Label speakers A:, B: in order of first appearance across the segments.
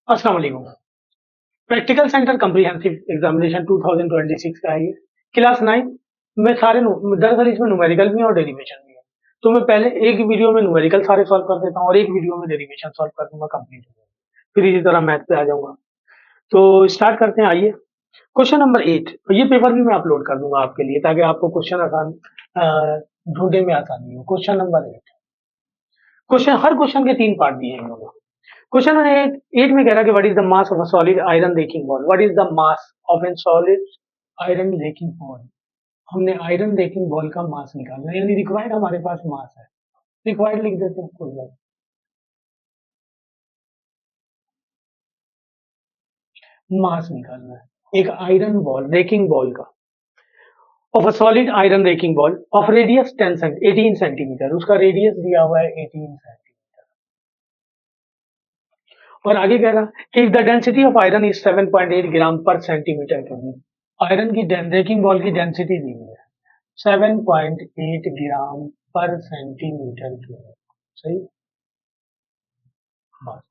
A: अस्सलाम वालेकुम। Practical centre comprehensive examination 2026 का है ये। क्लास 9 में सारे दरअसल इसमें न्यूमेरिकल भी है और डेरिवेशन भी है। तो मैं पहले एक वीडियो में न्यूमेरिकल सारे सॉल्व कर देता हूँ और एक वीडियो में डेरिवेशन सॉल्व कर दूंगा कंप्लीट हो जाएगा। फिर इसी तरह मैथ पे आ जाऊंगा। तो स्टार्ट करते हैं, आइए। क्वेश्चन नंबर 8, ये पेपर भी मैं अपलोड कर दूंगा आपके लिए ताकि आपको क्वेश्चन आसान ढूंढने में आसानी हो। क्वेश्चन नंबर 8, क्वेश्चन हर क्वेश्चन के 3 पार्ट दिए हैं इन्होंने। क्वेश्चन नंबर 8 में कह रहा है कि what is the mass of a solid iron wrecking ball. What is the mass of an solid iron wrecking ball. हमने आयरन रेकिंग बॉल का मास निकालना है, यानी रिक्वायर्ड हमारे पास मास है। रिक्वायर्ड लिख देते हैं, कोई बात। मास निकालना है एक आयरन बॉल रेकिंग बॉल का, of a solid iron wrecking ball of radius 18 centimetre. उसका रेडियस दिया हुआ है 18 सेंटीमीटर। और आगे कह रहा है the density of iron is 7.8 ग्राम पर सेंटीमीटर क्यूबिक। आयरन की रेकिंग बॉल की डेंसिटी दी हुई है 7.8 ग्राम पर सेंटीमीटर क्यूब। सही। हाँ।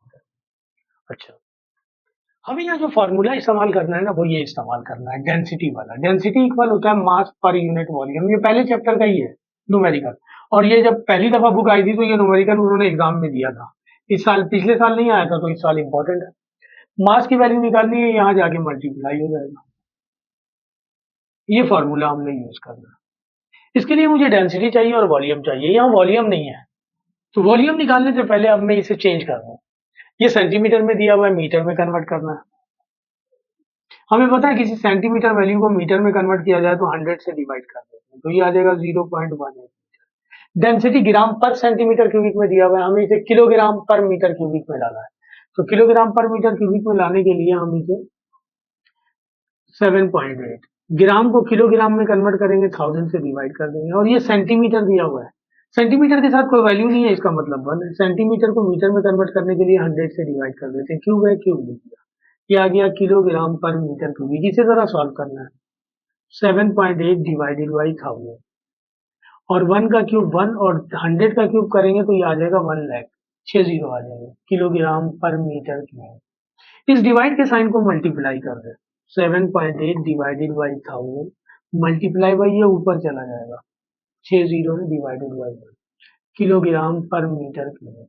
A: अच्छा, हमें यहाँ जो फॉर्मूला इस्तेमाल करना है ना, वो ये इस्तेमाल करना है डेंसिटी वाला। डेंसिटी इक्वल होता है मास पर यूनिट वॉल्यूम। ये पहले चैप्टर का ही है, न्यूमेरिकल। और ये जब पहली दफा बुक आई थी तो ये न्यूमेरिकल उन्होंने एग्जाम में दिया था। इस साल, पिछले साल नहीं आया था, तो इस साल इंपॉर्टेंट है। मास की वैल्यू निकालनी है, यहाँ जाके मल्टीप्लाई हो जाएगा। ये फॉर्मूला हमने यूज करना है। इसके लिए मुझे डेंसिटी चाहिए और वॉल्यूम चाहिए। यहाँ वॉल्यूम नहीं है, तो वॉल्यूम निकालने से पहले अब मैं इसे चेंज कर दूं। ये सेंटीमीटर में दिया हुआ है, मीटर में कन्वर्ट करना है। हमें पता है किसी सेंटीमीटर वैल्यू को मीटर में कन्वर्ट किया जाए तो 100 से डिवाइड कर देते हैं, तो ये आ जाएगा 0.18। डेंसिटी ग्राम पर सेंटीमीटर क्यूबिक में दिया हुआ है, हमें इसे किलोग्राम पर मीटर क्यूबिक में डाला है। तो किलोग्राम पर मीटर क्यूबिक में लाने के लिए हम इसे 7.8 ग्राम को किलोग्राम में कन्वर्ट करेंगे, 1000 से डिवाइड कर देंगे। और ये सेंटीमीटर दिया हुआ है, सेंटीमीटर के साथ कोई वैल्यू नहीं है, इसका मतलब 1 है। सेंटीमीटर को मीटर में कन्वर्ट करने के लिए 100 से डिवाइड कर देते हैं। क्यूब है, क्यूब लिख दिया। ये आ गया किलोग्राम पर मीटर क्यूबिक। इसे जरा सॉल्व करना है। 7.8 डिवाइडेड बाई 1000 और 1 का क्यूब 1 और 100 का क्यूब करेंगे तो ये आ जाएगा 1 लाख। 6 जीरो आ जाएगा, किलोग्राम पर मीटर क्यूब। इस डिवाइड के साइन को मल्टीप्लाई कर दे। 7.8 डिवाइडेड बाई 1000 मल्टीप्लाई बाई, ये ऊपर चला जाएगा, 6 जीरो है, डिवाइडेड बाई किलोग्राम पर मीटर क्यूब।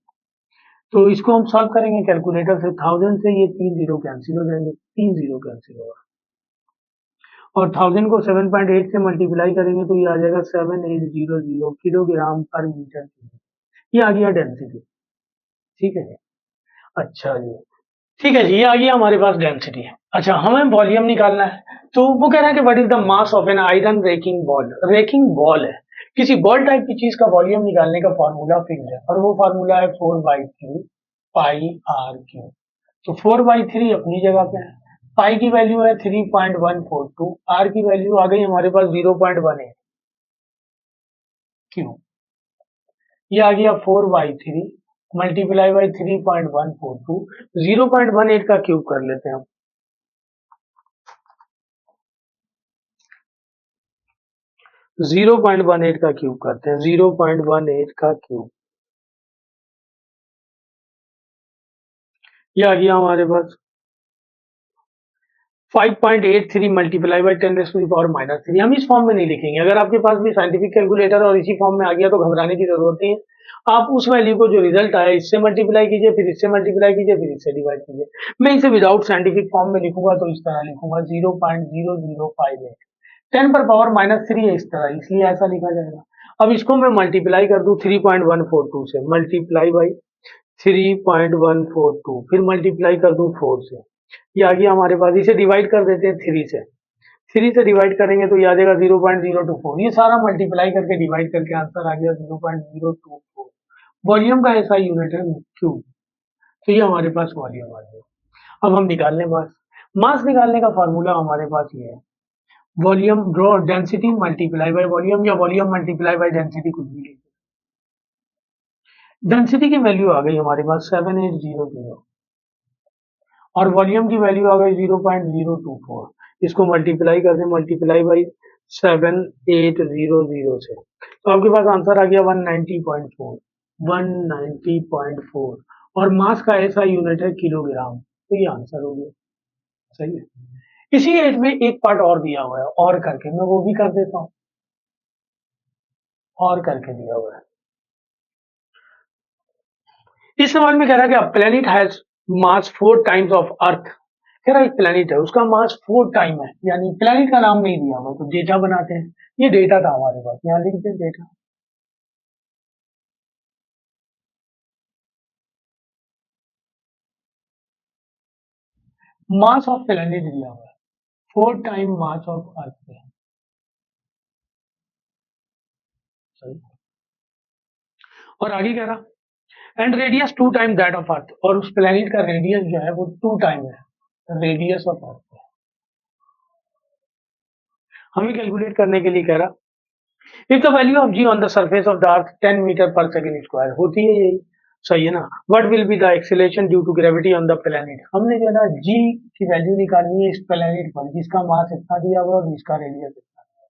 A: तो इसको हम सॉल्व करेंगे कैलकुलेटर से। 1000 से ये 3 जीरो कैंसिल हो जाएंगे, 3 जीरो कैंसिल होगा। और 1000 को 7.8 से मल्टीप्लाई करेंगे तो ये आ जाएगा 7800 किलोग्राम पर मीटर क्यूब। ये आ गया डेंसिटी। ठीक है जी। अच्छा जी, ठीक है जी, ये आ गया हमारे पास डेंसिटी। अच्छा, हमें वॉल्यूम निकालना है। तो वो कह रहा है कि what is the mass of an iron wrecking ball. Racking ball है, किसी बॉल टाइप की चीज का वॉल्यूम निकालने का फॉर्मूला फिक्स है, और वो फॉर्मूला है 4/3 पाई आर क्यूब। तो 4/3 अपनी जगह पे है, पाई की वैल्यू है 3.142, आर की वैल्यू आ गई हमारे पास 0.18 क्यूब। ये आ गया 4/3 मल्टीप्लाई बाई 3.142। 0.18 का क्यूब कर लेते हैं हम। 0.18 का क्यूब करते हैं, 0.18 का क्यूब। ये आ गया हमारे पास 5.83 मल्टीप्लाई बाई 10⁻⁻3। हम इस फॉर्म में नहीं लिखेंगे। अगर आपके पास भी साइंटिफिक कैलकुलेटर और इसी फॉर्म में आ गया तो घबराने की जरूरत नहीं है। आप उस वैल्यू को जो रिजल्ट आया इससे मल्टीप्लाई कीजिए, फिर इससे मल्टीप्लाई कीजिए, फिर इससे डिवाइड कीजिए। मैं इसे विदाउट साइंटिफिक फॉर्म में लिखूंगा तो इस तरह लिखूंगा 0.0058। 10⁻³ है इस तरह, इसलिए ऐसा लिखा जाएगा। अब इसको मैं मल्टीप्लाई कर दूं 3.142 से, मल्टीप्लाई बाई 3.142, फिर मल्टीप्लाई कर दूं 4 से। ये आ गया हमारे पास। इसे डिवाइड कर देते हैं 3 से। 3 से डिवाइड करेंगे तो ये आ जाएगा 0.024। ये सारा मल्टीप्लाई करके डिवाइड करके आंसर आ गया 0.024। वॉल्यूम का ऐसा यूनिट है क्यूब। तो ये हमारे पास वॉल्यूम आ गया। अब हम निकाल लें मास। मास निकालने का फॉर्मूला हमारे पास ये है, volume draw density multiply by volume, या वॉल्यूम मल्टीप्लाई बाय डेंसिटी, कुछ भी लीजिए। डेंसिटी की वैल्यू आ गई हमारे पास 7800 और वॉल्यूम की वैल्यू आ गई 0.024। इसको मल्टीप्लाई कर दें, मल्टीप्लाई बाई 7800 से, तो आपके पास आंसर आ गया 190.4। 190.4 और मास का ऐसा यूनिट है किलोग्राम। तो ये आंसर हो गया। सही है। इसी एज में एक पार्ट और दिया हुआ है, और करके मैं वो भी कर देता हूं, और करके दिया हुआ है। इस सवाल में कह रहा है कि planet has mass 4 times of earth. कह रहा है एक प्लेनेट है, उसका मास 4 टाइम है, यानी प्लेनेट का नाम नहीं दिया हुआ, तो डेटा बनाते हैं। ये डेटा था हमारे पास, यहाँ लिख दें डेटा। मास ऑफ प्लेनेट दिया हुआ है, 4 टाइम मास ऑफ अर्थ है। सही। और आगे कह रहा and radius 2 time that of earth, और उस प्लेनेट का रेडियस जो है वो 2 टाइम है रेडियस ऑफ अर्थ। हमें कैलकुलेट करने के लिए कह रहा if the value of G on the surface of the earth 10 metre पर सेकेंड स्क्वायर होती है, यही सही है ना। What will be the acceleration due to gravity on the planet. हमने जो है ना जी की वैल्यू निकालनी है इस प्लेनेट पर जिसका मास इतना दिया हुआ और जिसका रेडियस इतना दिया,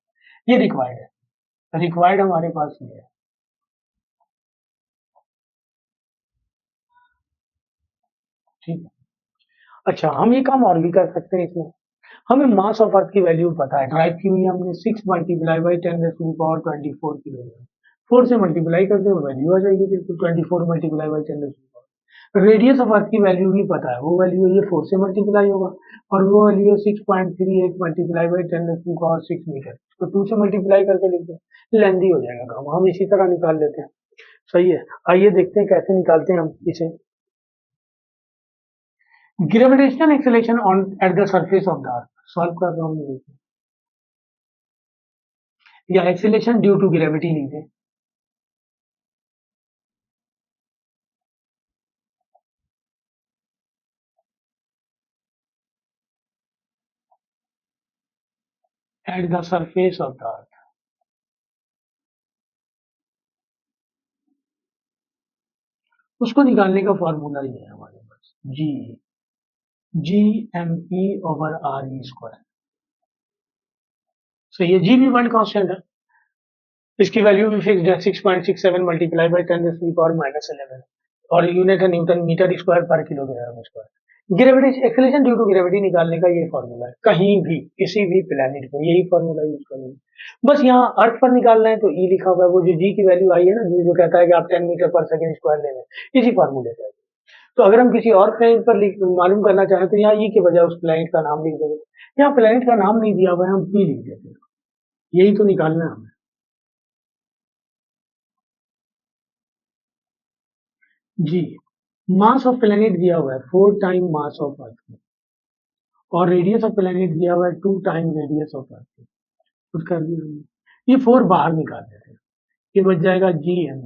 A: ये रिक्वायर्ड है। रिक्वायर्ड हमारे पास ये है। ठीक है। अच्छा, हम ये काम और भी कर सकते हैं इसमें। हमें मास ऑफ अर्थ की वैल्यू पता है, ड्राइव की हुई है हमने 6 मल्टीप्लाई बाई 10⁻24 किलोग्राम। 4 से मल्टीप्लाई करते हैं वैल्यू आ जाएगी, बिल्कुल 24 multiply by 10⁻। Radius of earth की वैल्यू भी पता है, वो वैल्यू ये 4 से मल्टीप्लाई होगा, और वो वैल्यू है 6.38 मल्टीप्लाई बाई 10⁻6 मीटर। तो 2 से मल्टीप्लाई करके लिख दें, लेंदी हो जाएगा काम, हम इसी तरह निकाल लेते हैं। सही है। आइए देखते हैं कैसे निकालते हैं हम इसे। Gravitational acceleration on eight the surface of the earth solve कर रहा हूँ, या एक्सेलरेशन ड्यू टू ग्रेविटी लिख दें। At the surface of the earth, उसको निकालने का फॉर्मूला ये है हमारे पास, G G M P over R E square. सही है। जी भी वन कांस्टेंट है, इसकी वैल्यू भी फिक्स्ड है 6.67 मल्टीप्लाई बाई 10⁻⁻11, और यूनिट है न्यूटन मीटर स्क्वायर पर kilogram square. Gravity acceleration due to gravity निकालने का ये फॉर्मूला है, कहीं भी किसी भी प्लेनेट पर यही फॉर्मूला यूज करेंगे। बस यहाँ अर्थ पर निकालना है तो ई लिखा हुआ है, वो जो जी की वैल्यू आई है ना, जी जो कहता है कि आप 10 मीटर पर सेकेंड स्क्वायर ले लें, इसी फॉर्मूले से। तो अगर हम किसी और प्लेनेट पर मालूम करना चाहें तो यहाँ ई के बजाय उस प्लेनेट का नाम लिख देंगे। यहाँ प्लेनेट का नाम नहीं दिया हुआ है, हम पी लिख देते हैं, यही तो निकालना है हमें। जी, मास ऑफ प्लेनेट दिया हुआ है 4 टाइम मास ऑफ अर्थ, और रेडियस ऑफ प्लेनेट दिया हुआ है 2 टाइम रेडियस ऑफ अर्थ। कुछ कर दिया हमने, ये 4 बाहर निकाल देते हैं, ये बच जाएगा जी एम,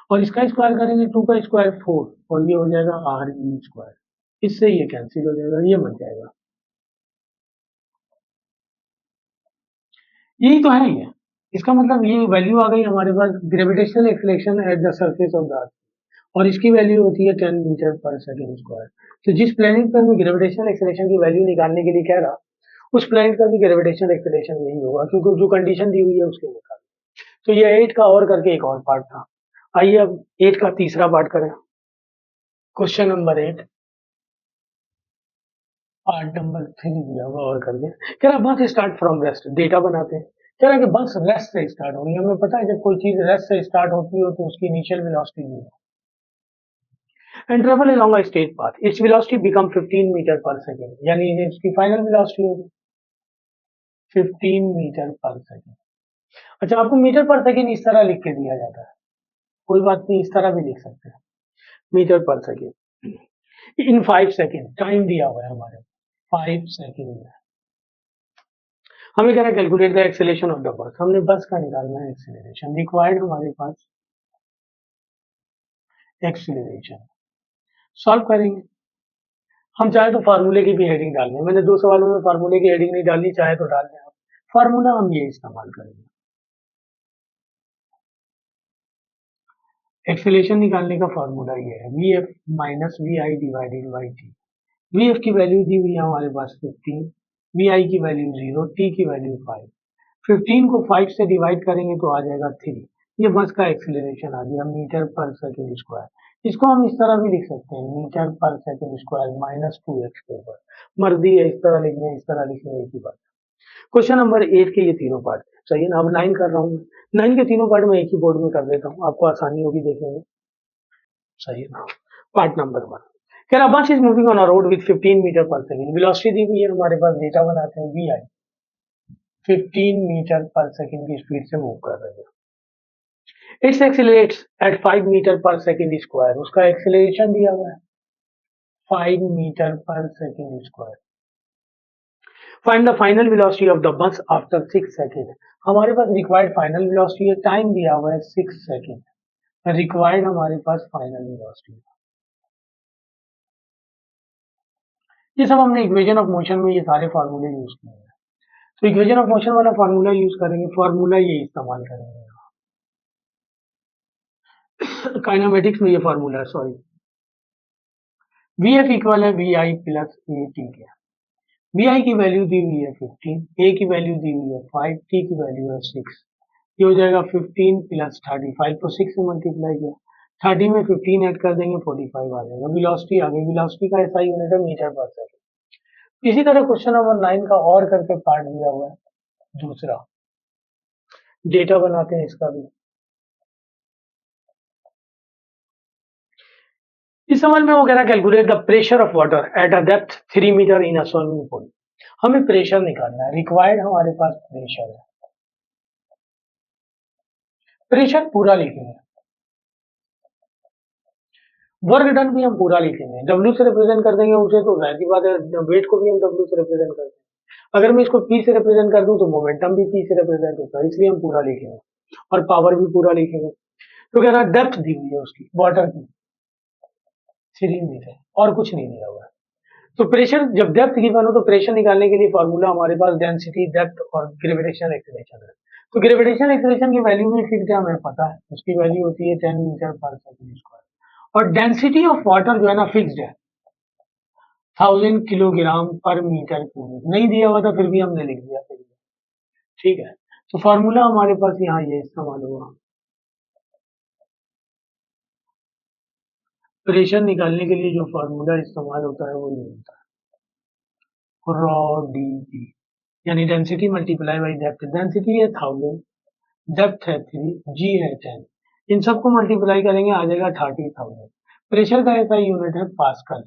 A: और इसका स्क्वायर करेंगे 2 का स्क्वायर 4, और ये हो जाएगा आर ई स्क्वायर। इससे ये कैंसिल हो जाएगा, ये बच जाएगा। यही तो है ये। इसका मतलब ये वैल्यू आ गई हमारे पास, gravitational acceleration at the surface of the earth, और इसकी वैल्यू होती है 10 मीटर पर सेकेंड स्क्वायर। तो जिस प्लेनेट पर मैं ग्रेविटेशनल एक्सेलरेशन की वैल्यू निकालने के लिए कह रहा, उस प्लेनेट का भी ग्रेविटेशनल एक्सेलरेशन यही होगा, क्योंकि जो कंडीशन दी हुई है उसके मुताबिक। तो ये 8 का और करके एक और पार्ट था। आइए अब 8 का तीसरा पार्ट करें। क्वेश्चन नंबर 8, पार्ट नंबर 3 दिया हुआ और करके कह रहा बस स्टार्ट फ्रॉम रेस्ट, डेटा बनाते हैं। कह रहा कि बस रेस्ट से स्टार्ट होगी। हमें पता है जब कोई चीज रेस्ट से स्टार्ट होती हो तो उसकी initial velocity zero, and travel along a straight path, its velocity become 15 metre पर सेकेंड, यानी इसकी फाइनल वेलोसिटी होगी 15 मीटर पर सेकेंड। अच्छा, आपको मीटर पर सेकेंड इस तरह लिख के दिया जाता है, कोई बात नहीं, इस तरह भी लिख सकते हैं, मीटर पर सेकेंड इन 5 सेकेंड। टाइम दिया हुआ है हमारे 5 सेकेंड में। हमें कह रहा है calculate the acceleration of the बस, हमने बस का निकालना है एक्सेलरेशन। रिक्वायर्ड हमारे पास एक्सेलरेशन, सॉल्व करेंगे। हम चाहे तो फार्मूले की भी हेडिंग डाल दें, मैंने 2 सवालों में फार्मूले की हेडिंग नहीं डाली, चाहे तो डाल दें आप। फार्मूला हम ये इस्तेमाल करेंगे, एक्सेलरेशन निकालने का फार्मूला ये है, V F minus V I divided by T. V F की वैल्यू दी हुई है हमारे पास 15, वी आई की वैल्यू 0, टी की वैल्यू 5। 15 को 5 से डिवाइड करेंगे तो आ जाएगा 3। ये बस का एक्सेलरेशन आ गया मीटर पर सेकेंड स्क्वायर। इसको हम इस तरह भी लिख सकते हैं, मीटर पर सेकेंड स्क्वायर माइनस 2x के ऊपर। मर्जी है इस तरह लिखने इस तरह लिखने, एक ही बात। क्वेश्चन नंबर 8 के ये तीनों पार्ट सही है ना। अब 9 कर रहा हूँ, 9 के तीनों पार्ट में एक ही बोर्ड में कर देता हूँ, आपको आसानी होगी देखने में, सही है ना। पार्ट नंबर 1 कह रहा bus is moving on a road with 15 metre पर सेकेंड, वेलोसिटी दी हुई है, हमारे पास डेटा बनाते हैं, वी आई 15 मीटर पर सेकेंड की स्पीड से मूव कर रहे हैं। इट्स एक्सीलरेट्स एट 5 मीटर पर सेकेंड स्क्वायर, उसका एक्सीलरेशन दिया हुआ है 5 मीटर पर second square. Find the final velocity of the bus after 6 second, हमारे पास रिक्वायर्ड फाइनल वेलोसिटी है, टाइम दिया हुआ है 6 सेकेंड, रिक्वायर्ड हमारे पास फाइनल वेलोसिटी। ये सब हमने इक्वेशन ऑफ मोशन में ये सारे फार्मूले यूज किए हैं। तो इक्वेशन ऑफ मोशन वाला फार्मूला यूज करेंगे, फार्मूला ये इस्तेमाल करेंगे। काइनेमेटिक्स में ये फार्मूला है, सॉरी, वी एफ इक्वल है V I plus A T के। वी आई की वैल्यू दी हुई है 15, ए की वैल्यू दी हुई है 5, टी की वैल्यू है 6। ये हो जाएगा 15 प्लस 35 को 6 से मल्टीप्लाई किया, 30 में 15 ऐड कर देंगे 45 आ जाएगा। वेलोसिटी आ गई, वेलोसिटी का ऐसा यूनिट है मीटर पर सेकेंड। इसी तरह क्वेश्चन नंबर 9 का और करके पार्ट दिया हुआ है, दूसरा डेटा बनाते हैं इसका भी। इस सवाल में वो कह रहा है calculate the pressure of water at a depth 3 metre in a swimming pool. हमें प्रेशर निकालना है, रिक्वायर्ड हमारे पास प्रेशर है, प्रेशर पूरा लिखेंगे, वर्क डन भी हम पूरा लिखेंगे, डब्ल्यू से रिप्रेजेंट कर देंगे उसे, तो जाहिर सी बात है वेट को भी हम डब्ल्यू से रिप्रेजेंट करते हैं। अगर मैं इसको पी से रिप्रेजेंट कर दूं तो मोमेंटम भी पी से रिप्रेजेंट होता है, इसलिए हम पूरा लिखेंगे और पावर भी पूरा लिखेंगे। तो कह रहा है डेप्थ दी हुई है उसकी वाटर की 3 मीटर, और कुछ नहीं दिया हुआ है। तो प्रेशर जब डेप्थ गिवन हो तो प्रेशर निकालने के लिए फॉर्मूला हमारे पास डेंसिटी, डेप्थ और ग्रेविटेशनल एक्सीलरेशन है। तो ग्रेविटेशनल एक्सीलरेशन की वैल्यू भी फिक्स्ड है, हमें पता है, उसकी वैल्यू होती है 10 मीटर पर सेकंड स्क्वायर। और डेंसिटी ऑफ वाटर जो है ना फिक्स्ड है 1000 किलोग्राम पर मीटर क्यूबिक। नहीं दिया हुआ था फिर भी हमने लिख दिया, ठीक है। तो फॉर्मूला हमारे पास यहाँ ये इस्तेमाल हुआ, प्रेशर निकालने के लिए जो फॉर्मूला इस्तेमाल होता है वो ये होता है रॉ डी पी, यानी density multiply by depth. Density है 1000, डेप्थ है 3, जी है 10, इन सबको मल्टीप्लाई करेंगे आ जाएगा 30,000। प्रेशर का ऐसा यूनिट है पास्कल।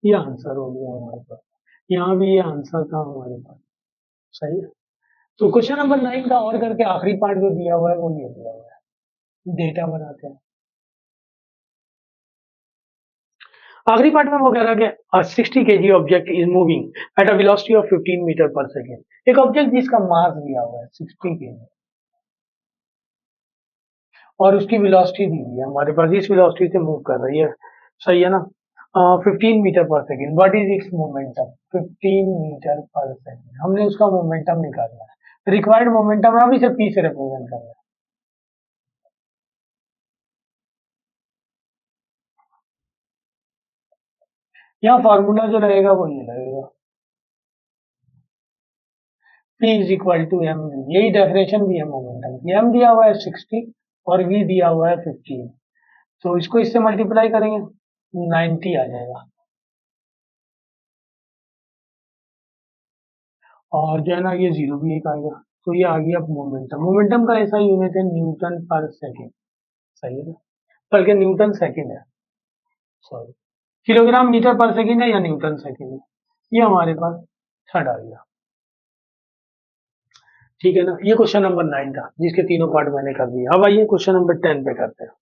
A: ये आंसर हो गया हमारे पास, यहाँ भी ये आंसर था हमारे पास, सही है। तो क्वेश्चन नंबर 9 का और करके आखिरी पार्ट जो दिया हुआ है वो ये दिया हुआ है, डेटा बनाते हैं। आखिरी पार्ट में वो कह रहा है कि 60 kg object is moving at a velocity of 15 metre पर सेकेंड। एक ऑब्जेक्ट जिसका मास दिया हुआ है 60 kg और उसकी वेलोसिटी दी हुई है हमारे पास, इस वेलोसिटी से मूव कर रही है, सही है ना। 15 मीटर पर second, what is its momentum 15 metre पर सेकेंड, हमने उसका मोमेंटम निकालना है, रिक्वायर्ड मोमेंटम हम इसे पी से रिप्रेजेंट करना है। यहाँ फॉर्मूला जो रहेगा वो ये रहेगा, P is equal to M, यही डेफिनेशन भी है मोमेंटम की। एम दिया हुआ है 60 और V दिया हुआ है 15, तो इसको इससे मल्टीप्लाई करेंगे 90 आ जाएगा। और जो है ना ये जीरो भी एक आएगा, तो ये आ गया मोमेंटम। मोमेंटम का ऐसा यूनिट है न्यूटन पर सेकेंड, सही है ना, बल्कि न्यूटन सेकेंड है, सॉरी, किलोग्राम मीटर पर सेकेंड है या न्यूटन सेकेंड है, ये हमारे पास थर्ड आ गया, ठीक है ना। ये क्वेश्चन नंबर 9 था जिसके तीनों पार्ट मैंने कर दिए। अब आइए क्वेश्चन नंबर 10 पे करते हैं।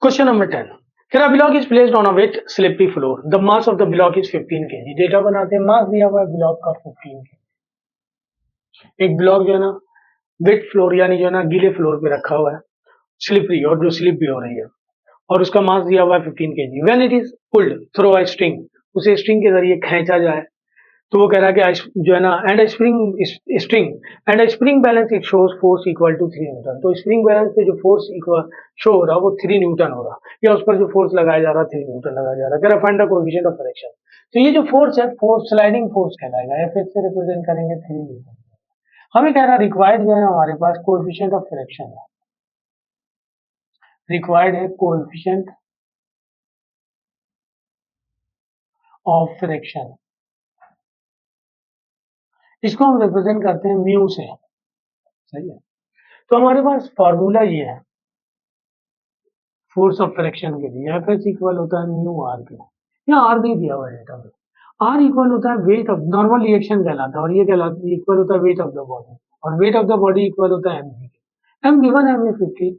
A: Question number 10, a block is placed on a wet slippery floor, the mass of the block is 15 kg। Data बनाते हैं, मास दिया हुआ है ब्लॉक का 15 kg। एक ब्लॉक जो है ना वेट फ्लोर यानी जो है ना गीले फ्लोर पे रखा हुआ है, स्लिपरी और जो स्लिप भी हो रही है, और उसका मास दिया हुआ है 15 kg। When it is pulled through a string, उसे स्ट्रिंग के जरिए खींचा जाए, तो वो कह रहा है कि जो है ना and spring balance it shows force equal to 3 newton. तो स्प्रिंग बैलेंस पे जो फोर्स इक्वल शो हो रहा है वो 3 न्यूटन हो रहा है, या उस पर जो फोर्स लगाया जा रहा है 3 न्यूटन लगाया जा रहा है। कह रहा find the coefficient of friction. तो ये जो फोर्स है फोर्स स्लाइडिंग फोर्स कहलाएगा, एफ से रिप्रेजेंट करेंगे 3 न्यूटन। हमें कह रहा रिक्वायर्ड जो है हमारे पास कोएफिशिएंट ऑफ फ्रैक्शन है, रिक्वायर्ड है कोएफिशिएंट ऑफ फ्रैक्शन, इसको हम रिप्रेजेंट करते हैं म्यू से, सही है। तो हमारे पास फॉर्मूला ये है फोर्स ऑफ फ्रैक्शन के लिए, एफ एस इक्वल होता है म्यू आर के, यहाँ आर नहीं दिया हुआ है डेटा में, आर इक्वल होता है वेट ऑफ नॉर्मल रिएक्शन कहलाता है, और ये कहलाता है इक्वल होता है वेट ऑफ द बॉडी, और weight of the body equal होता है एम जी के, एम गिवन है हमें 50,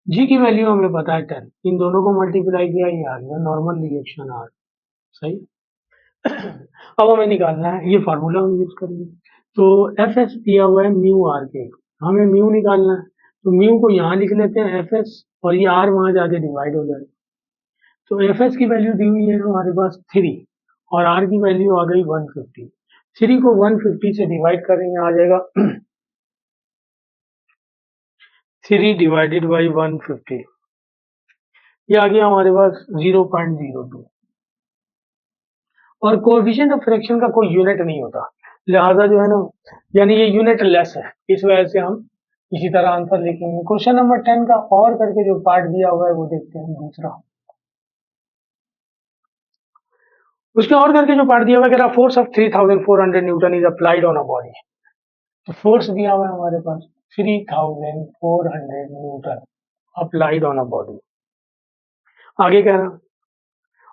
A: जी की वैल्यू हमें पता है 10, इन दोनों को मल्टीप्लाई किया ये आ गया नॉर्मल रिएक्शन आर, सही। अब हमें निकालना है, ये फार्मूला हम यूज करेंगे, तो एफ एस दिया हुआ है म्यू आर के, हमें म्यू निकालना है, तो म्यू को यहाँ लिख लेते हैं एफ एस, और ये आर वहां जाके डिवाइड हो जाएगा, तो एफ एस की वैल्यू दी हुई है हमारे पास 3, और आर की वैल्यू आ गई 150, 3 को 150 से डिवाइड करेंगे आ जाएगा 3 डिवाइडेड बाई 150, ये आ गया हमारे पास 0.02, और कोएफिशिएंट ऑफ फ्रैक्शन का कोई यूनिट नहीं होता, लिहाजा जो है ना, यानी ये यूनिट लेस है, इस वजह से हम इसी तरह आंसर लिखेंगे। क्वेश्चन नंबर 10 का और करके जो पार्ट दिया हुआ है वो देखते हैं दूसरा, उसके और करके जो पार्ट दिया हुआ है, force of 3400 Newton is applied on a body, तो फोर्स दिया हुआ है हमारे पास 3400 Newton applied on a body, आगे कह रहा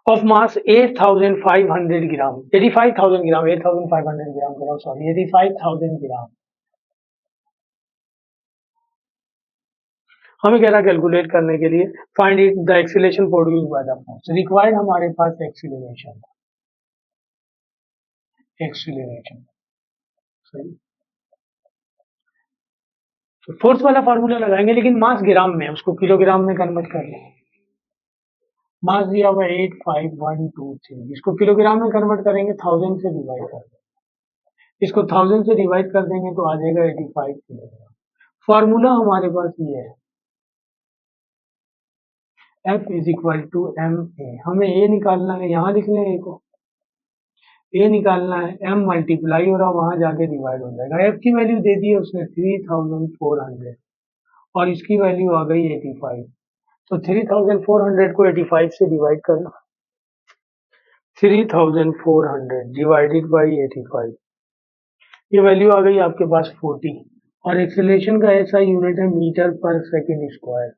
A: ऑफ मास 8500 ग्राम, 85,000 ग्राम, 8500 ग्राम कह रहा हूँ, सॉरी 85,000 ग्राम, हमें कह रहा कैलकुलेट करने के लिए find it the acceleration produced by the force, required हमारे पास एक्सीलरेशन, एक्सीलरेशन, सही। तो फोर्स वाला फार्मूला लगाएंगे, लेकिन मास ग्राम में, उसको किलोग्राम में कन्वर्ट कर लेंगे, मास दिया हुआ 85123, इसको किलोग्राम में कन्वर्ट करेंगे 1000 से डिवाइड कर देंगे, इसको 1000 से डिवाइड कर देंगे तो आ जाएगा 85 किलोग्राम, फार्मूला हमारे पास ये है F is equal to M A, हमें ए निकालना है, यहाँ लिख लें ए को, ए निकालना है, एम मल्टीप्लाई हो रहा वहां जाके डिवाइड हो जाएगा, एफ की वैल्यू दे दी है उसने 3400, और इसकी वैल्यू आ गई 85, तो 3400 को 85 से डिवाइड करना, 3400 डिवाइडेड बाई 85, ये वैल्यू आ गई आपके पास 40, और एक्सेलरेशन का ऐसा यूनिट है मीटर पर सेकेंड स्क्वायर,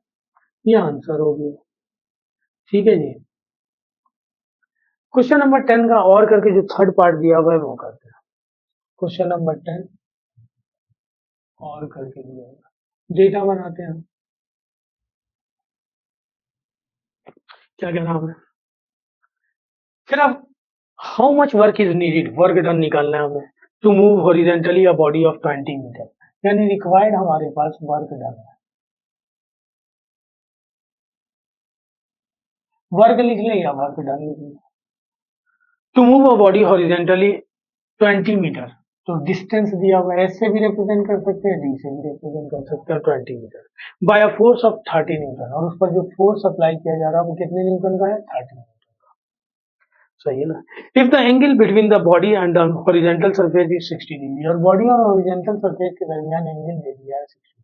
A: ये आंसर हो गया, ठीक है जी। क्वेश्चन नंबर 10 का और करके जो थर्ड पार्ट दिया हुआ है वो करते हैं, क्वेश्चन नंबर 10 और करके दिया हुआ, डेटा बनाते हैं, क्या कहना हमें, फिर अब how much work is needed, work done निकालना है हमें to move horizontally a body of 20 metre, यानी रिक्वायर्ड हमारे पास वर्क डन है, वर्क लिख लें या वर्क डन लिख लें, to move a body horizontally 20 metre, तो डिस्टेंस दिया हुआ है, एस से भी रिप्रेजेंट कर सकते हैं, डी से भी रिप्रेजेंट कर सकते हैं 20 metre, by a force of 30 newton, और उस पर जो फोर्स अप्लाई किया जा रहा है वो कितने न्यूटन का है, 30 न्यूटन का, सही है ना। If the angle between the body and the horizontal surface is 60 degree, और बॉडी और हॉरिजेंटल सरफेस के दरमियान एंगल दे दिया है 60,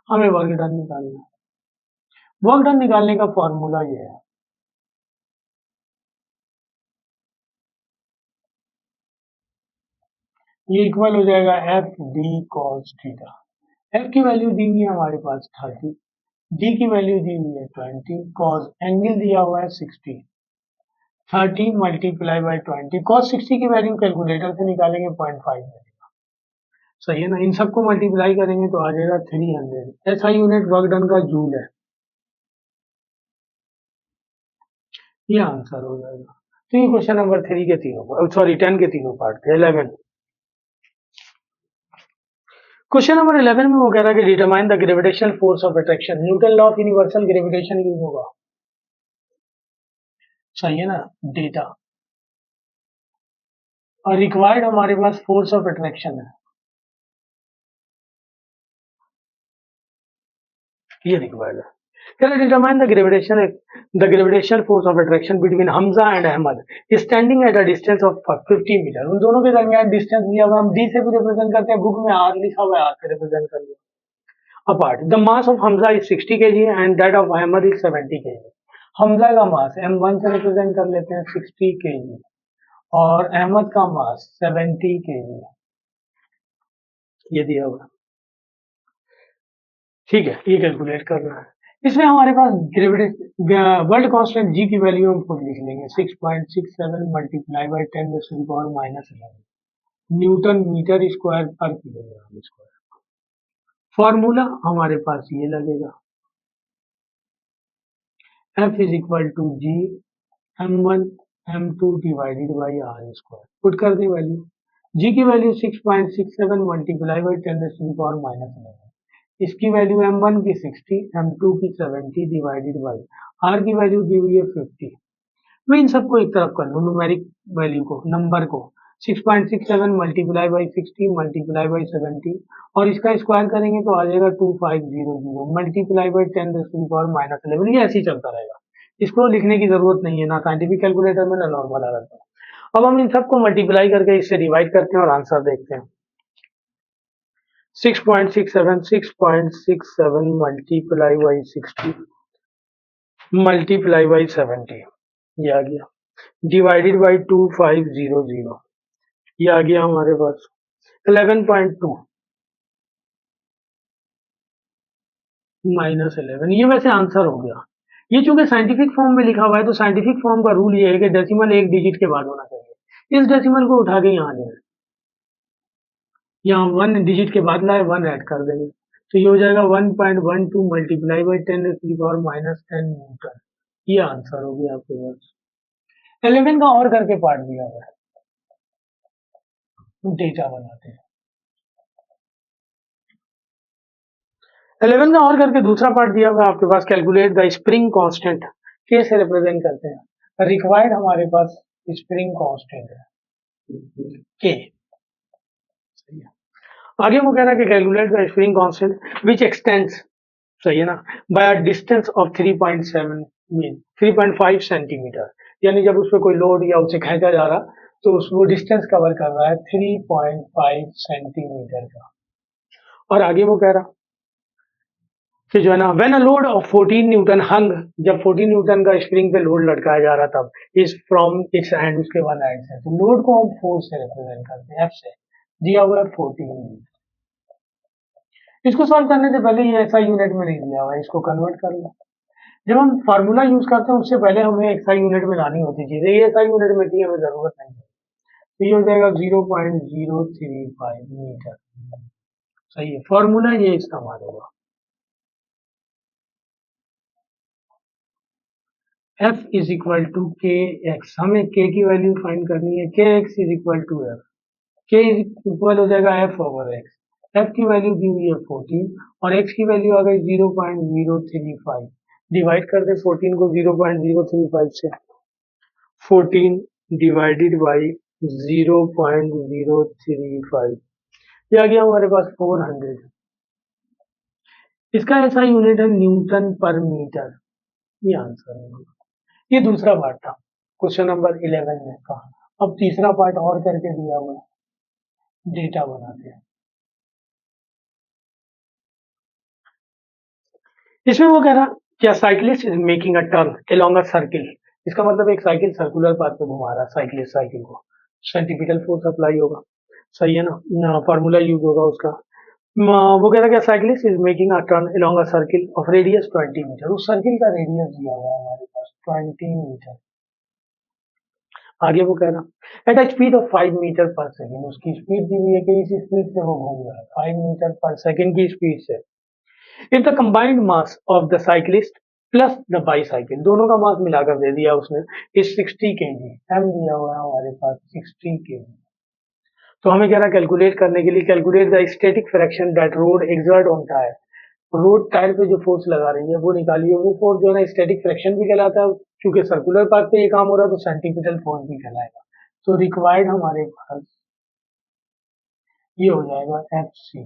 A: हमें वर्क डन निकालना है, वर्क डन निकालने का फॉर्मूला ये है, ये इक्वल हो जाएगा F D cos theta, F की वैल्यू दी हुई है हमारे पास 30, डी की वैल्यू दी हुई है 20, कॉस एंगल दिया हुआ है 60, 30 मल्टीप्लाई बाई 20, कॉस 60 की वैल्यू कैलकुलेटर से निकालेंगे 0.5 मिलेगा, सही है ना, इन सबको मल्टीप्लाई करेंगे तो आ जाएगा 300, ऐसा यूनिट वर्क डन का जूल है, ये आंसर हो जाएगा। तो ये क्वेश्चन नंबर 3 के तीनों, सॉरी 10 के तीनों पार्ट थे। 11 क्वेश्चन नंबर 11 में वो कह रहा है कि determine the gravitational force of attraction, Newton law of universal gravitation use होगा, सही है ना, डेटा, और रिक्वायर्ड हमारे पास फोर्स ऑफ अट्रैक्शन है, ये रिक्वायर्ड है, चलो determine the gravitational force of attraction between Hamza and Ahmed standing at a distance of 50 metre. उन दोनों के दरमियान डिस्टेंस दिया हुआ, हम डी से भी रिप्रेजेंट करते हैं, बुक में आर लिखा हुआ है, आर से रिप्रेजेंट कर लिया। Apart the mass of Hamza is 60 kg and that of Ahmed is 70 kg। Hamza का मास m1 से रिप्रेजेंट कर लेते हैं 60 kg और अहमद का मास 70 kg ये दिया हुआ। ठीक है, ये कैलकुलेट कर रहा है। इसमें हमारे पास वर्ल्ड कांस्टेंट जी की वैल्यू हम खुद लिख लेंगे 6.67 multiply by 10⁻⁻11 newton metre square पर किलोग्राम स्क्वायर। फॉर्मूला हमारे पास ये लगेगा F is equal to G m1 m2 divided by R square. Put कर दी वैल्यू, जी की वैल्यू 6.67 मल्टीप्लाई बाई 10⁻⁻11, इसकी वैल्यू m1 की 60, m2 की 70 डिवाइडेड बाई r की वैल्यू दी हुई है 50। मैं इन सबको एक तरफ कर लूँ, न्यूमेरिक वैल्यू को, नंबर को 6.67 मल्टीप्लाई बाई 60 मल्टीप्लाई बाई 70 और इसका स्क्वायर करेंगे तो आ जाएगा 2500 मल्टीप्लाई बाई 10⁻⁻11। ये ऐसे ही चलता रहेगा, इसको लिखने की जरूरत नहीं है ना साइंटिफिक कैलकुलेटर में ना नॉर्मल अलग में। अब हम इन सबको मल्टीप्लाई करके इससे डिवाइड करते हैं और आंसर देखते हैं। 6.67 मल्टीप्लाई बाई 60 मल्टीप्लाई बाई 70 ये आ गया, डिवाइडेड बाई 2500 ये आ गया हमारे पास 11.2 माइनस 11। ये वैसे आंसर हो गया। ये चूंकि साइंटिफिक फॉर्म में लिखा हुआ है तो साइंटिफिक फॉर्म का रूल ये है कि डेसिमल एक डिजिट के बाद होना चाहिए। इस डेसिमल को उठा के यहाँ ले आए, यहाँ 1 डिजिट के बाद लाए, 1 ऐड कर देंगे तो ये हो जाएगा 1.12 मल्टीप्लाई बाई 10⁻⁻10 न्यूटन। ये आंसर हो गया आपके पास। 11 का और करके पार्ट दिया हुआ है, डेटा बनाते हैं। 11 का और करके दूसरा पार्ट दिया हुआ है आपके पास, कैलकुलेट द स्प्रिंग कांस्टेंट, के से रिप्रेजेंट करते हैं। रिक्वायर्ड हमारे पास स्प्रिंग कांस्टेंट है के। सही है, आगे वो कह रहा है कि calculate the spring constant which extends, सही है ना, by a distance of 3.7 mean 3.5 centimetre. यानी जब उस पर कोई लोड या उसे खींचा जा रहा तो उस वो डिस्टेंस कवर कर रहा है 3.5 सेंटीमीटर का। और आगे वो कह रहा कि जो है ना, when a load of 14 newton hung, जब 14 न्यूटन का स्प्रिंग पे लोड लटकाया जा रहा तब इज फ्रॉम इट्स एंड, उसके वन एंड से, तो लोड को हम फोर्स से रिप्रेजेंट करते हैं, एफ से दिया हुआ है 14। इसको सॉल्व करने से पहले ये ऐसा यूनिट में नहीं दिया हुआ है, इसको कन्वर्ट कर लो। जब हम फार्मूला यूज करते हैं उससे पहले हमें एक्सआई यूनिट में लानी होती चीजें, ये एसआई यूनिट में थी, हमें जरूरत नहीं है। तो ये हो जाएगा 0.035 मीटर। सही है, फॉर्मूला ये इस्तेमाल होगा। F is equal to K X, हमें k की वैल्यू फाइंड करनी है, K X is equal to F, K equal हो जाएगा एफ ओवर एक्स। एफ की वैल्यू दी हुई है 14 और एक्स की वैल्यू आ गई 0.035, डिवाइड कर दे 14 को 0.035 से, 14 डिवाइडेड बाई 0.035, ये आ गया हमारे पास 400। इसका ऐसा यूनिट है न्यूटन पर मीटर। ये आंसर है, ये दूसरा पार्ट था क्वेश्चन नंबर 11 में का। अब तीसरा पार्ट और करके दिया हुआ है, डेटा बनाते हैं। इसमें वो कह रहा क्या cyclist is making a turn along a circle, इसका मतलब एक साइकिल सर्कुलर पाथ पे घुमा रहा है साइकिलिस्ट साइकिल को, सेंट्रीपिटल फोर्स अप्लाई होगा, सही है ना, फार्मूला यूज होगा उसका। वो कह रहा क्या cyclist is making a turn along a circle of radius 20 metre, उस सर्किल का रेडियस दिया हुआ है हमारे पास 20 मीटर। आगे वो कह रहा at a speed of 5 metre पर सेकेंड, उसकी स्पीड दी हुई है कि इस स्पीड से वो घूम रहा है 5 मीटर पर सेकेंड की स्पीड से। If the combined mass of the cyclist plus the bicycle, दोनों का मास मिलाकर दे दिया उसने, इज 60 kg, एम दिया हुआ है हमारे पास 60 kg। तो हमें कह रहा कैलकुलेट करने के लिए, calculate the static fraction that road exert on tyre, road tyre पे जो फोर्स लगा रही है वो निकालिए। वो फोर्स जो है ना स्टैटिक फ्रैक्शन भी कहलाता है, क्योंकि सर्कुलर पाथ पे ये काम हो रहा है तो सेंटीपिटल फोर्स भी कहलाएगा। तो रिक्वायर्ड हमारे पास ये हो जाएगा F C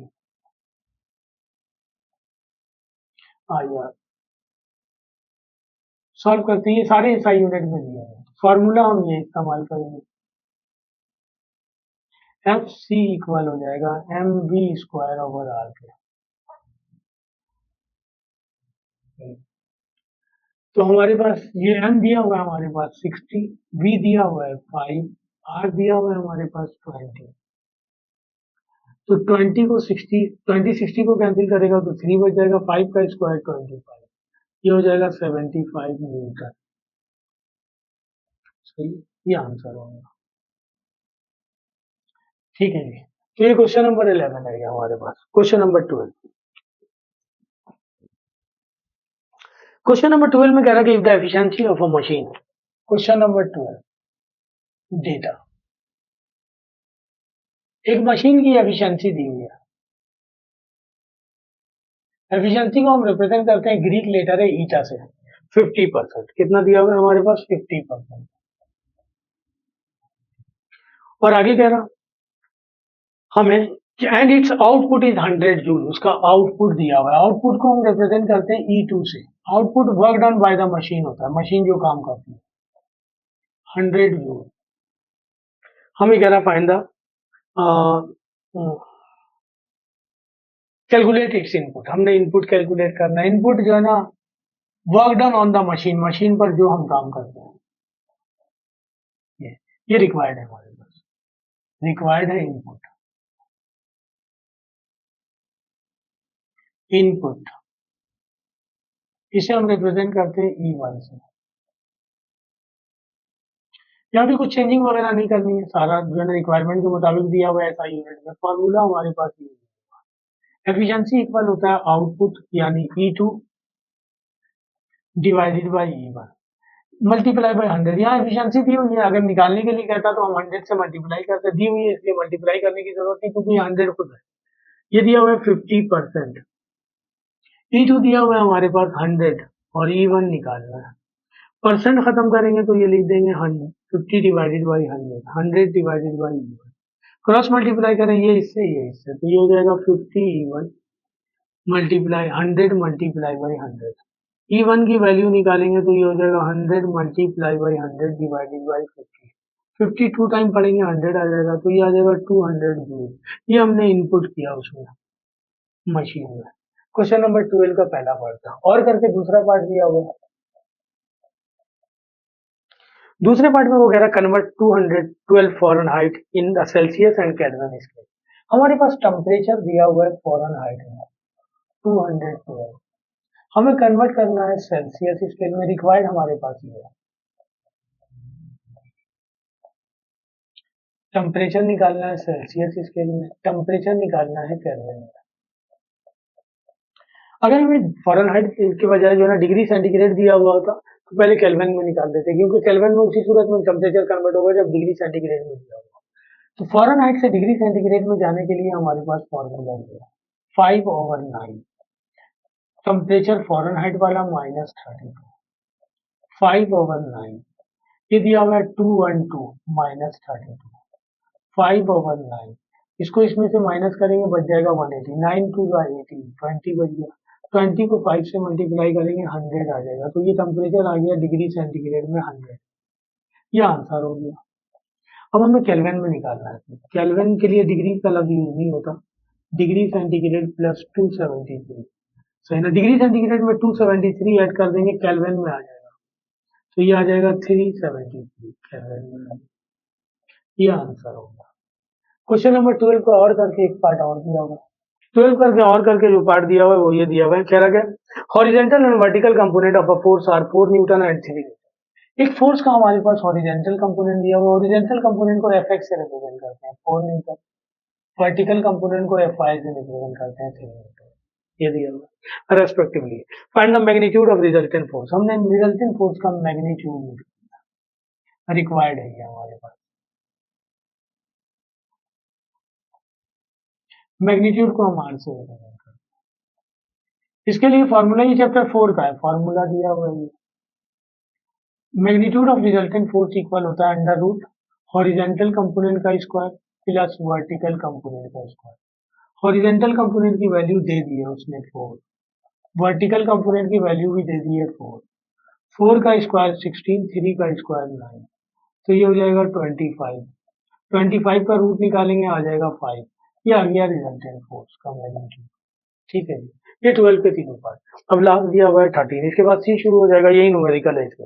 A: I R. Solve करते हैं, ये सारे एसआई यूनिट में दिए हैं। फॉर्मूला हम ये इस्तेमाल करेंगे, एफ सी इक्वल हो जाएगा M V square over R के। तो हमारे पास ये एम दिया हुआ है, हमारे पास 60, वी दिया हुआ है 5, आर दिया हुआ है हमारे पास 20। तो 20 को 60, 20 60 को कैंसिल करेगा तो 3 बच जाएगा, 5 का स्क्वायर 25, ये हो जाएगा 75 न्यूटन। सही, ये आंसर होगा। ठीक है जी। तो ये क्वेश्चन नंबर 11 है हमारे पास। क्वेश्चन नंबर 12, क्वेश्चन नंबर 12 में कह रहा है कि if the efficiency of a machine, question number 12, data, एक मशीन की एफिशिएंसी दी हुई है। एफिशिएंसी को हम रिप्रेजेंट करते हैं, ग्रीक लेटर है ईटा से, 50%। कितना दिया हुआ है हमारे पास? 50%। और आगे कह रहा हमें and it's output is 100 joule, उसका आउटपुट दिया हुआ है। आउटपुट को हम रिप्रेजेंट करते हैं E2 से। Output work done by the machine होता है, मशीन जो काम करती है, 100 जूल। हमें कह रहा find the calculate its input, हमने इनपुट कैलकुलेट करना है। इनपुट जो है ना, work done on the machine, machine पर जो हम काम करते हैं, ये रिक्वायर्ड है हमारे पास, रिक्वायर्ड है इनपुट। इनपुट इसे हम रिप्रेजेंट करते हैं E1 से। यहाँ भी कुछ चेंजिंग वगैरह नहीं करनी है, सारा जो है ना रिक्वायरमेंट के मुताबिक दिया हुआ है ऐसा यूनिट में। फॉर्मूला हमारे पास ये है, एफिशिएंसी इक्वल होता है आउटपुट यानी E2 divided by E1 multiply by 100। यहाँ एफिशिएंसी दी हुई है, अगर निकालने के लिए कहता तो हम 100 से मल्टीप्लाई करते, दी हुई है इसलिए मल्टीप्लाई करने की जरूरत नहीं, क्योंकि 100 खुद है। ये दिया हुआ है 50%, E2 दिया हुआ है हमारे पास 100 और E1 निकालना है। परसेंट खत्म करेंगे तो ये लिख देंगे 50 divided by 100, 100 divided by E1। Cross multiply करें ये इससे, तो ये हो जाएगा 50 E1 multiply 100 multiply by 100। E1 की वैल्यू निकालेंगे तो ये हो जाएगा 100 multiply by 100 divided by 50। 50 two time पढ़ेंगे 100 आ जाएगा, तो ये आ जाएगा 200 जूल। ये हमने इनपुट किया उसमें मशीन में। क्वेश्चन नंबर 12 का पहला पार्ट था, और करके दूसरा पार्ट दिया हुआ है। दूसरे पार्ट में वो कह रहा है convert 212 Fahrenheit in the Celsius and kelvin scale. हमारे पास टेम्परेचर दिया हुआ है फॉरेनहाइट में 212, हमें कन्वर्ट करना है सेल्सियस स्केल में। रिक्वायर्ड हमारे पास ये है, टेम्परेचर निकालना है सेल्सियस स्केल में, टेम्परेचर निकालना है केल्विन में। अगर हमें फॉरेनहाइट के बजाय जो है ना डिग्री सेंटीग्रेड दिया हुआ होता तो पहले केल्विन में निकाल देते, क्योंकि केल्विन में उसी सूरत में टेम्परेचर कन्वर्ट होगा जब डिग्री सेंटीग्रेड में दिया होगा। तो फॉरेनहाइट से डिग्री सेंटीग्रेड में जाने के लिए हमारे पास फॉर्मूला है 5/9, टेम्परेचर फॉरेनहाइट वाला -32, 5/9, ये दिया हुआ है 212 -32, 5/9, इसको इसमें से माइनस करेंगे बच जाएगा 180, 9 2 18, 20 बच गया। 20 को 5 से मल्टीप्लाई करेंगे 100 आ जाएगा, तो ये टेम्परेचर आ गया डिग्री सेंटीग्रेड में 100। ये आंसर हो गया। अब हमें केल्विन में निकालना है। केल्विन के लिए डिग्री का लफ्ज यूज नहीं होता, डिग्री सेंटीग्रेड प्लस 273, सही ना। डिग्री सेंटीग्रेड में 273 ऐड कर देंगे, केल्विन में आ जाएगा, तो ये आ जाएगा 373 केल्विन में। ये आंसर होगा। क्वेश्चन नंबर 12 को और करके एक पार्ट और दिया हुआ है। 12 करके और करके जो पार्ट दिया हुआ है वो ये दिया हुआ है, कह रहा है horizontal and vertical component of a force are 4 newton and 3 newton. एक फोर्स का हमारे पास हॉरिजॉन्टल कंपोनेंट दिया हुआ है, हॉरिजॉन्टल कंपोनेंट को Fx से रिप्रेजेंट करते हैं 4 न्यूटन, वर्टिकल कंपोनेंट को Fy से रिप्रेजेंट करते हैं 3 न्यूटन, ये दिया हुआ है respectively. Find the magnitude of resultant force, हमने रिजल्टेंट फोर्स का मैग्नीट्यूड रिक्वायर्ड है हमारे पास। मैग्नीट्यूड को हम आर से रिप्रेजेंट करते हैं। इसके लिए फॉर्मूला ही चैप्टर 4 का है, फॉर्मूला दिया हुआ है। Magnitude of resultant force equal होता है अंडर रूट हॉरिजॉन्टल कंपोनेंट का स्क्वायर प्लस वर्टिकल कंपोनेंट का स्क्वायर। हॉरिजॉन्टल कंपोनेंट की वैल्यू दे दी है उसने 4, वर्टिकल कंपोनेंट की वैल्यू भी दे दी है 4। 4 का स्क्वायर 16, 3 का स्क्वायर 9, तो ये हो जाएगा 25। 25 का रूट निकालेंगे, आ जाएगा 5। ये आ गया रिजल्टेंट फोर्स का मैग्नीट्यूड। ठीक है जी, ये 12 के तीनों पार्ट। अब लास्ट दिया हुआ है 13, इसके बाद सी शुरू हो जाएगा, यही न्यूमेरिकल है इसका।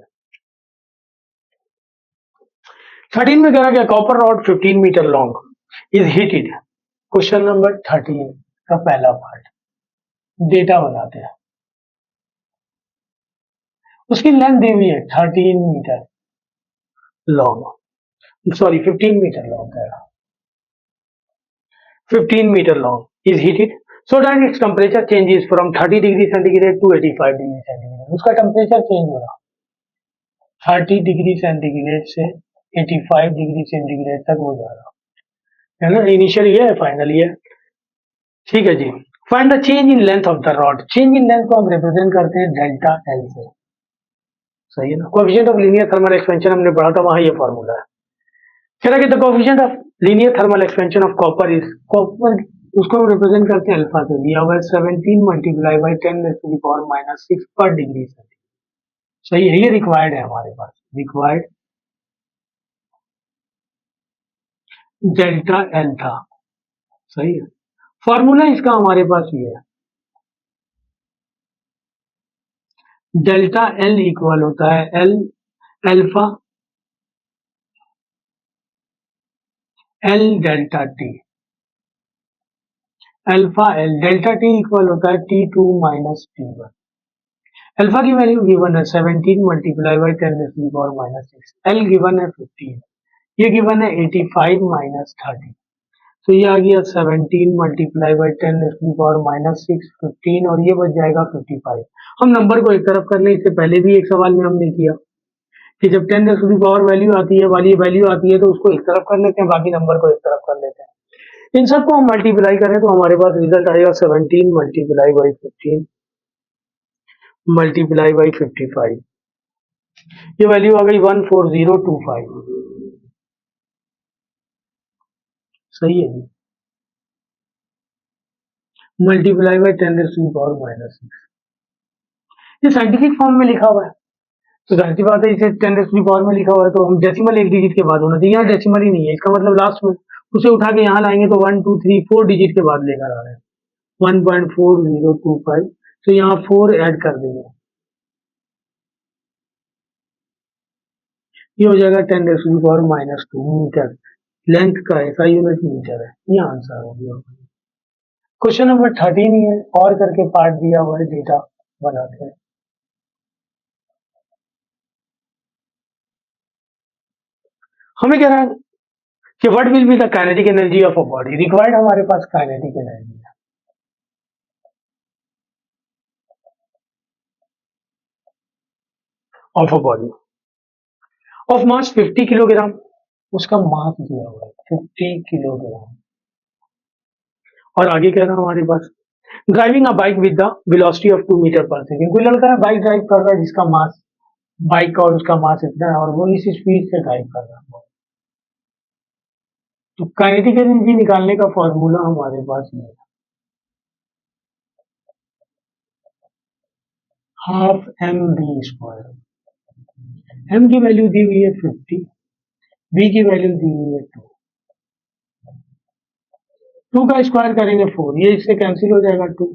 A: 13 में कह रहा क्या, copper rod 15 metre long is heated. Question number 13 का पहला पार्ट, डेटा बनाते हैं। उसकी लेंथ दी हुई है 13 metre long, sorry 15 metre long कह रहा, 15 metre long is heated so that its temperature changes from 30 degree centigrade to 85 degree centigrade. उसका टेम्परेचर चेंज हो रहा 30 डिग्री सेंटीग्रेड से 85 डिग्री सेंटीग्रेड तक हो जा रहा है ना। इनिशियल ये है, फाइनल ये है। ठीक है जी, find the change in length of the rod. Change in length को हम रिप्रेजेंट करते हैं डेल्टा एल से, सही है ना। Coefficient of linear thermal expansion हमने पढ़ा था, वहां ये फॉर्मूला है। कह रहा है the coefficient of linear thermal expansion of copper is, copper उसको हम रिप्रेजेंट करते हैं अल्फा से, दिया हुआ है 17 मल्टीप्लाई बाई 10⁻⁻⁶ पर डिग्री सेंटीग्रेड। सही है, ये रिक्वायर्ड है हमारे पास, रिक्वायर्ड डेल्टा एल था, सही है। फॉर्मूला इसका हमारे पास ये है, डेल्टा एल इक्वल होता है L alpha L delta T, alpha L delta T equal होता है T2 माइनस T1। अल्फा की वैल्यू गिवन है 17 मल्टीप्लाई बाई 10⁻⁻⁶, एल गिवन है 15, ये गिवन है 85 माइनस 30, तो ये आ गया 17 मल्टीप्लाई बाई 10⁻⁻�6 15, और ये बच जाएगा 55। हम नंबर को एक तरफ कर लें, इससे पहले भी एक सवाल में हमने किया कि जब 10 वैल्यू आती है, वाली वैल्यू आती है, तो उसको एक तरफ कर लेते हैं, बाकी नंबर को एक तरफ कर लेते हैं। इन सबको हम मल्टीप्लाई करें तो हमारे पास रिजल्ट आएगा 17 मल्टीप्लाई बाई 15 मल्टीप्लाई बाई 55, ये वैल्यू आ गई 14025। सही है जी, मल्टीप्लाई बाई 10⁻⁻�6, ये साइंटिफिक फॉर्म में लिखा हुआ है, तो जाहिर सी बात है इसे 10⁻⁻ में लिखा हुआ है, तो हम डेसिमल एक डिजिट के बाद होना चाहिए, यहाँ डेसिमल ही नहीं है, इसका मतलब लास्ट में उसे उठा के यहाँ लाएंगे तो 1 2 3 4 डिजिट के बाद लेकर आ रहे हैं, 1.4025, तो यहाँ 4 ऐड कर देंगे, ये हो जाएगा 10⁻⁻² मीटर। लेंथ का ऐसा यूनिट मीटर है, ये आंसर हो गया। क्वेश्चन नंबर 13 है, और करके पार्ट दिया हुआ है, डेटा बनाते हैं। हमें कह रहा है कि what will be the kinetic energy of a body. Required हमारे पास काइनेटिक एनर्जी है of a body of mass 50 kilogram, उसका मास दिया हुआ है 50 किलोग्राम, और आगे कह रहा है हमारे पास driving a bike with the velocity of 2 metre पर सेकेंड। कोई लड़का है बाइक ड्राइव कर रहा है जिसका मास, बाइक का और उसका मास इतना है, और वो इस स्पीड से ड्राइव कर रहा है, तो काइनेटिक एनर्जी निकालने का फॉर्मूला हमारे पास ये है, half M V square. M की वैल्यू दी हुई है 50, बी की वैल्यू दी हुई है 2, 2 का स्क्वायर करेंगे 4, ये इससे कैंसिल हो जाएगा 2,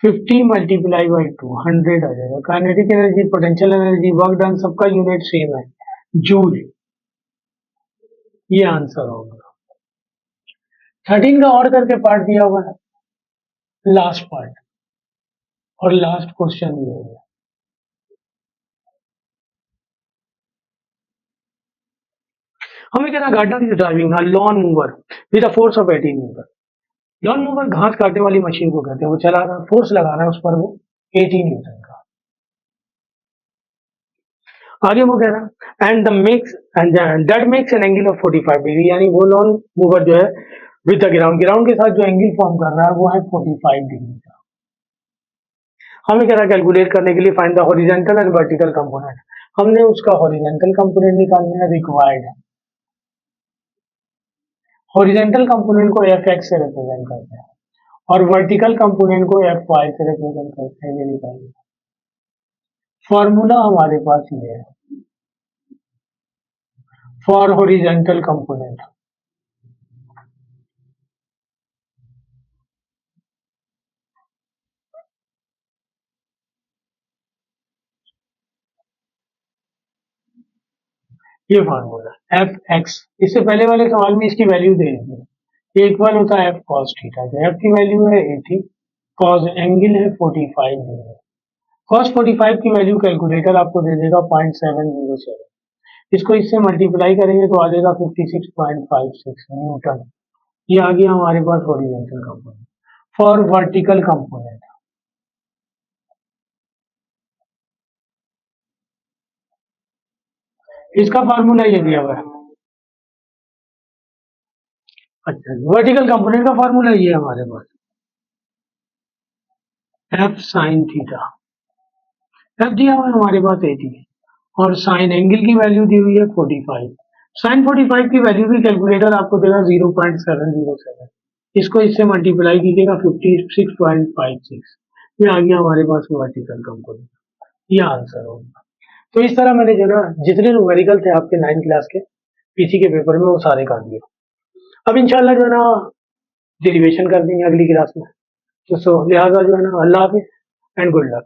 A: 50 मल्टीप्लाई बाई 2 100 आ जाएगा। Kinetic energy, potential energy, work done सबका यूनिट सेम है, जूल, ये आंसर होगा। 13 का और करके पार्ट दिया हुआ है, लास्ट पार्ट और लास्ट क्वेश्चन ये है। हमें कहना gardener is driving a lawn mower with a force of 18 newton. Lawn mower घास काटने वाली मशीन को कहते हैं, वो चला रहा है, फोर्स लगा रहा है उस पर वो 18 न्यूटन का। आगे वो कह रहा है and the makes and that makes an angle of 45 degree, यानी वो लॉन मूवर जो है विद द ग्राउंड, ग्राउंड के साथ जो एंगल फॉर्म कर रहा है वो है 45 डिग्री का। हमें कह रहा है कैलकुलेट करने के लिए find the horizontal and vertical component. हमने उसका हॉरिजॉन्टल कंपोनेंट निकालना है, रिक्वायर्ड है। हॉरिजॉन्टल कंपोनेंट को Fx से रिप्रेजेंट करते हैं और वर्टिकल कंपोनेंट को Fy से रिप्रेजेंट करते हैं, ये निकालिए। फॉर्मूला हमारे पास ये है फॉर हॉरिजॉन्टल कंपोनेंट। ये फार्मूला एफ एक्स, इससे पहले वाले सवाल में इसकी वैल्यू दे दी है, इक्वल होता है एफ कॉस थीटा। एफ की वैल्यू है 80, कॉस एंगल है 45 डिग्री। कॉस 45 की वैल्यू कैलकुलेटर आपको दे देगा 0.707, इसको इससे मल्टीप्लाई करेंगे तो आ जाएगा 56.56 न्यूटन। ये आ गया हमारे पास horizontal component. For vertical component इसका फार्मूला ये दिया हुआ है। अच्छा, वर्टिकल कंपोनेंट का फार्मूला ये है हमारे पास एफ साइन थीटा। एफ दिया हुआ है हमारे पास 80 और साइन एंगल की वैल्यू दी हुई है 45। साइन 45 की वैल्यू भी कैलकुलेटर आपको देगा 0.707, इसको इससे मल्टीप्लाई कीजिएगा 56.56, ये आ गया हमारे पास वर्टिकल कंपोनेंट। ये आंसर होगा। तो इस तरह मैंने जो ना जितने न्यूमेरिकल थे आपके 9 क्लास के पीसी के पेपर में वो सारे कर दिए। अब इंशाल्लाह जो है ना डेरिवेशन कर देंगे अगली क्लास में। तो लिहाजा जो है ना अल्लाह हाफिज एंड गुड लक।